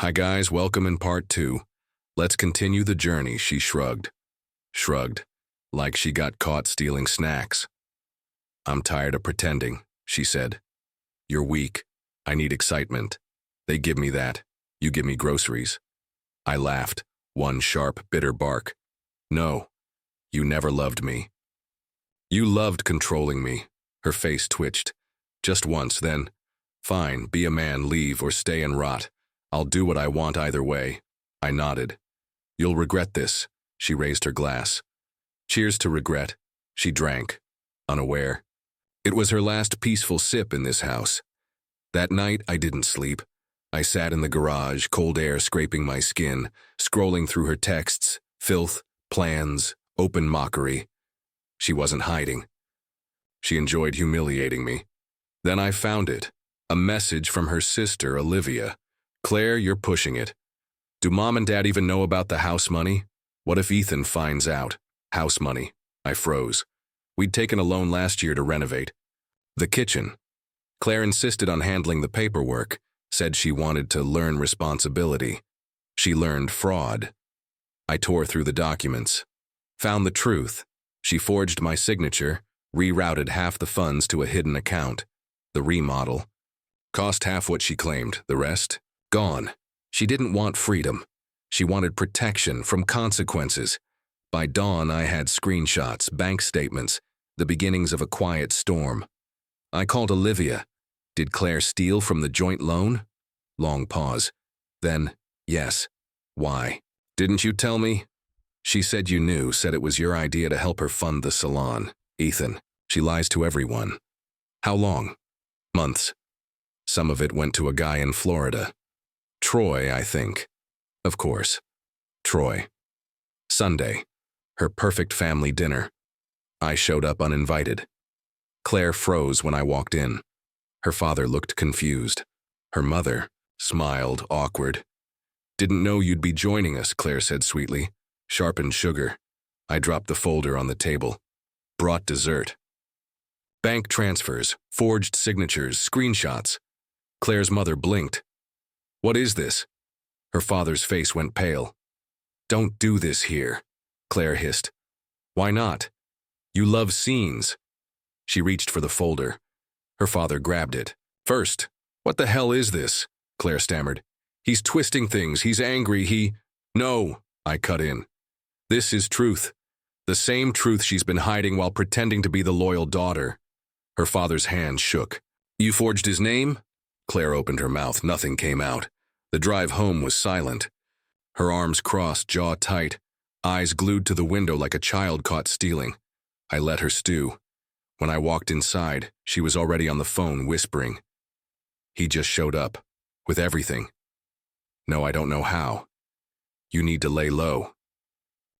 Hi guys, welcome in part 2. Let's continue the journey, she shrugged. Shrugged, like she got caught stealing snacks. I'm tired of pretending, she said. You're weak. I need excitement. They give me that. You give me groceries. I laughed, one sharp, bitter bark. No, you never loved me. You loved controlling me. Her face twitched. Just once, then. Fine, be a man, leave, or stay and rot. I'll do what I want either way. I nodded. You'll regret this. She raised her glass. Cheers to regret. She drank, unaware. It was her last peaceful sip in this house. That night, I didn't sleep. I sat in the garage, cold air scraping my skin, scrolling through her texts, filth, plans, open mockery. She wasn't hiding. She enjoyed humiliating me. Then I found it. A message from her sister, Olivia. Claire, you're pushing it. Do Mom and Dad even know about the house money? What if Ethan finds out? House money. I froze. We'd taken a loan last year to renovate. The kitchen. Claire insisted on handling the paperwork, said she wanted to learn responsibility. She learned fraud. I tore through the documents. Found the truth. She forged my signature, rerouted half the funds to a hidden account. The remodel. Cost half what she claimed, the rest, gone. She didn't want freedom. She wanted protection from consequences. By dawn, I had screenshots, bank statements, the beginnings of a quiet storm. I called Olivia. Did Claire steal from the joint loan? Long pause. Then, yes. Why? Didn't you tell me? She said you knew, said it was your idea to help her fund the salon. Ethan, she lies to everyone. How long? Months. Some of it went to a guy in Florida. Troy, I think. Of course. Troy. Sunday. Her perfect family dinner. I showed up uninvited. Claire froze when I walked in. Her father looked confused. Her mother smiled, awkward. Didn't know you'd be joining us, Claire said sweetly. Sharpened sugar. I dropped the folder on the table. Brought dessert. Bank transfers, forged signatures, screenshots. Claire's mother blinked. What is this? Her father's face went pale. Don't do this here, Claire hissed. Why not? You love scenes. She reached for the folder. Her father grabbed it. First, what the hell is this? Claire stammered. He's twisting things. He's angry. No, I cut in. This is truth. The same truth she's been hiding while pretending to be the loyal daughter. Her father's hand shook. You forged his name? Claire opened her mouth. Nothing came out. The drive home was silent. Her arms crossed, jaw tight, eyes glued to the window like a child caught stealing. I let her stew. When I walked inside, she was already on the phone, whispering. He just showed up. With everything. No, I don't know how. You need to lay low.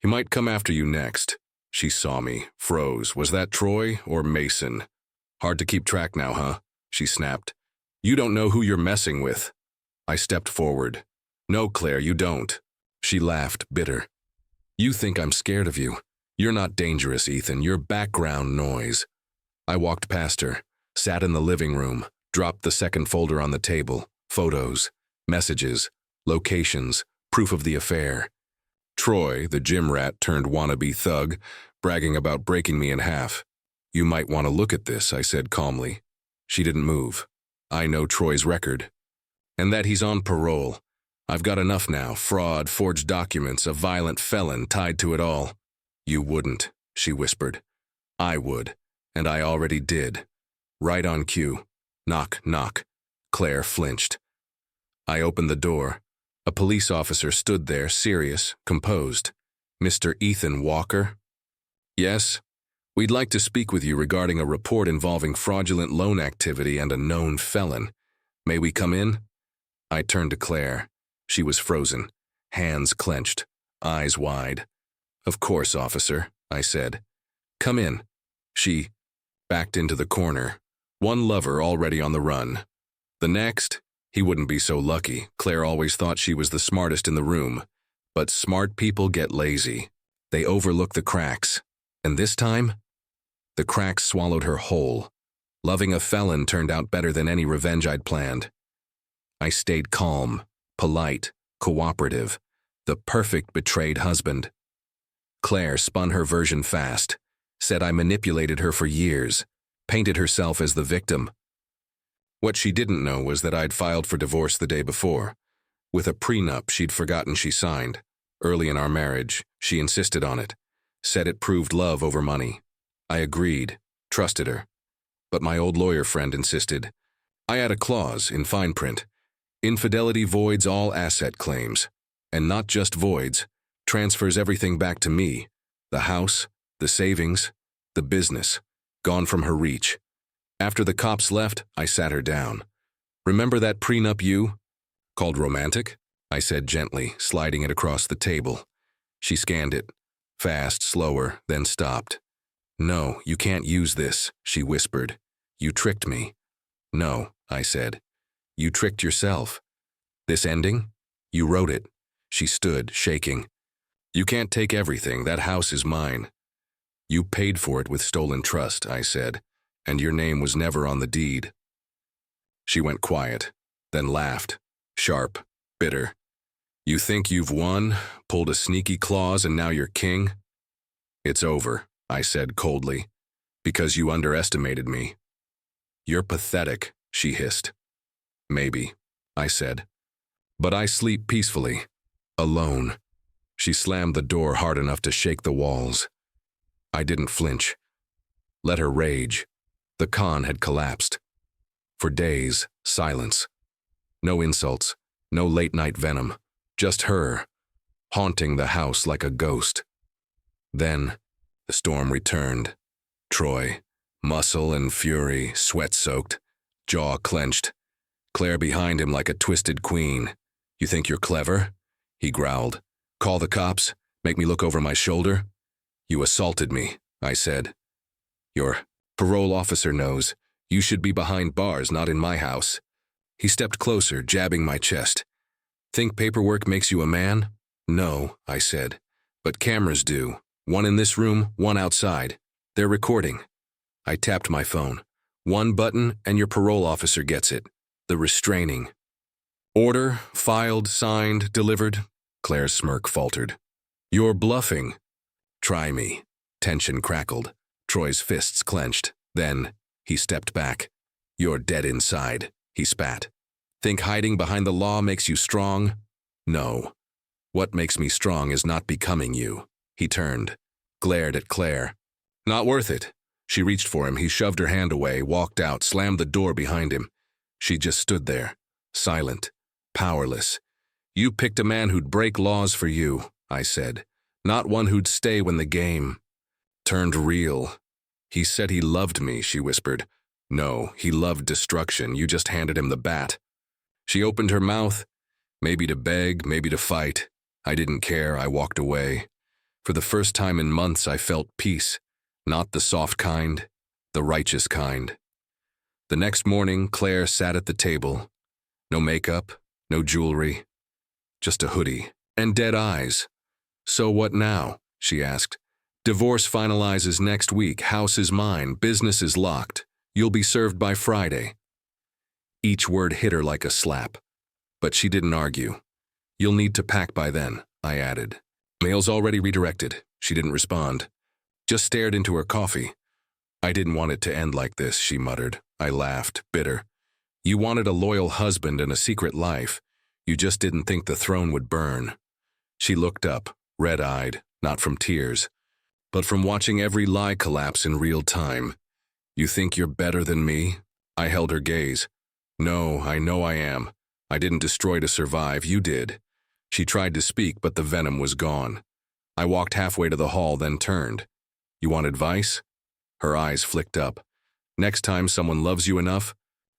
He might come after you next. She saw me, froze. Was that Troy or Mason? Hard to keep track now, huh? She snapped. You don't know who you're messing with. I stepped forward. No, Claire, you don't. She laughed, bitter. You think I'm scared of you. You're not dangerous, Ethan. You're background noise. I walked past her, sat in the living room, dropped the second folder on the table. Photos, messages, locations, proof of the affair. Troy, the gym rat turned wannabe thug, bragging about breaking me in half. You might want to look at this, I said calmly. She didn't move. I know Troy's record. And that he's on parole. I've got enough now, fraud, forged documents, a violent felon tied to it all. You wouldn't, she whispered. I would, and I already did. Right on cue. Knock, knock. Claire flinched. I opened the door. A police officer stood there, serious, composed. Mr. Ethan Walker? Yes? We'd like to speak with you regarding a report involving fraudulent loan activity and a known felon. May we come in? I turned to Claire. She was frozen, hands clenched, eyes wide. Of course, officer, I said. Come in. She backed into the corner. One lover already on the run. The next, he wouldn't be so lucky. Claire always thought she was the smartest in the room. But smart people get lazy. They overlook the cracks. And this time, the cracks swallowed her whole. Loving a felon turned out better than any revenge I'd planned. I stayed calm, polite, cooperative, the perfect betrayed husband. Claire spun her version fast, said I manipulated her for years, painted herself as the victim. What she didn't know was that I'd filed for divorce the day before, with a prenup she'd forgotten she signed. Early in our marriage, she insisted on it, said it proved love over money. I agreed, trusted her. But my old lawyer friend insisted. I had a clause in fine print. Infidelity voids all asset claims, and not just voids, transfers everything back to me. The house, the savings, the business, gone from her reach. After the cops left, I sat her down. Remember that prenup you called romantic? I said gently, sliding it across the table. She scanned it, fast, slower, then stopped. No, you can't use this, she whispered. You tricked me. No, I said. You tricked yourself. This ending? You wrote it. She stood, shaking. You can't take everything, that house is mine. You paid for it with stolen trust, I said, and your name was never on the deed. She went quiet, then laughed, sharp, bitter. You think you've won, pulled a sneaky clause, and now you're king? It's over, I said coldly, because you underestimated me. You're pathetic, she hissed. Maybe, I said. But I sleep peacefully, alone. She slammed the door hard enough to shake the walls. I didn't flinch. Let her rage. The con had collapsed. For days, silence. No insults, no late-night venom, just her, haunting the house like a ghost. Then, the storm returned. Troy, muscle and fury, sweat-soaked, jaw clenched. Claire behind him like a twisted queen. You think you're clever? He growled. Call the cops? Make me look over my shoulder? You assaulted me, I said. Your parole officer knows. You should be behind bars, not in my house. He stepped closer, jabbing my chest. Think paperwork makes you a man? No, I said. But cameras do. One in this room, one outside. They're recording. I tapped my phone. One button and your parole officer gets it. The restraining. Order, filed, signed, delivered. Claire's smirk faltered. You're bluffing. Try me. Tension crackled. Troy's fists clenched. Then, he stepped back. You're dead inside, he spat. Think hiding behind the law makes you strong? No. What makes me strong is not becoming you. He turned, glared at Claire. Not worth it. She reached for him. He shoved her hand away, walked out, slammed the door behind him. She just stood there, silent, powerless. You picked a man who'd break laws for you, I said, not one who'd stay when the game turned real. He said he loved me, she whispered. No, he loved destruction. You just handed him the bat. She opened her mouth, maybe to beg, maybe to fight. I didn't care. I walked away. For the first time in months, I felt peace. Not the soft kind, the righteous kind. The next morning, Claire sat at the table. No makeup, no jewelry, just a hoodie and dead eyes. So what now? She asked. Divorce finalizes next week. House is mine. Business is locked. You'll be served by Friday. Each word hit her like a slap. But she didn't argue. You'll need to pack by then, I added. Mail's already redirected. She didn't respond. Just stared into her coffee. I didn't want it to end like this, she muttered. I laughed, bitter. You wanted a loyal husband and a secret life. You just didn't think the throne would burn. She looked up, red-eyed, not from tears, but from watching every lie collapse in real time. You think you're better than me? I held her gaze. No, I know I am. I didn't destroy to survive. You did. She tried to speak, but the venom was gone. I walked halfway to the hall, then turned. You want advice? Her eyes flicked up. Next time someone loves you enough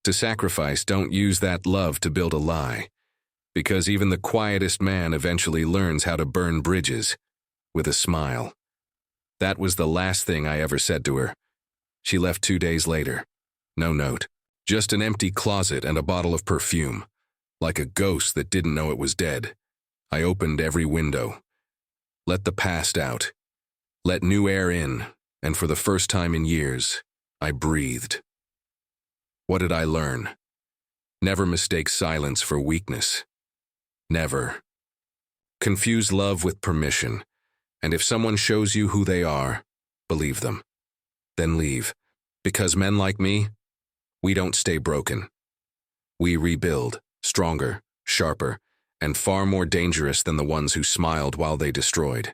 to sacrifice, don't use that love to build a lie. Because even the quietest man eventually learns how to burn bridges. With a smile. That was the last thing I ever said to her. She left 2 days later. No note. Just an empty closet and a bottle of perfume. Like a ghost that didn't know it was dead. I opened every window. Let the past out. Let new air in. And for the first time in years, I breathed. What did I learn? Never mistake silence for weakness. Never. Confuse love with permission, and if someone shows you who they are, believe them. Then leave, because men like me, we don't stay broken. We rebuild, stronger, sharper, and far more dangerous than the ones who smiled while they destroyed.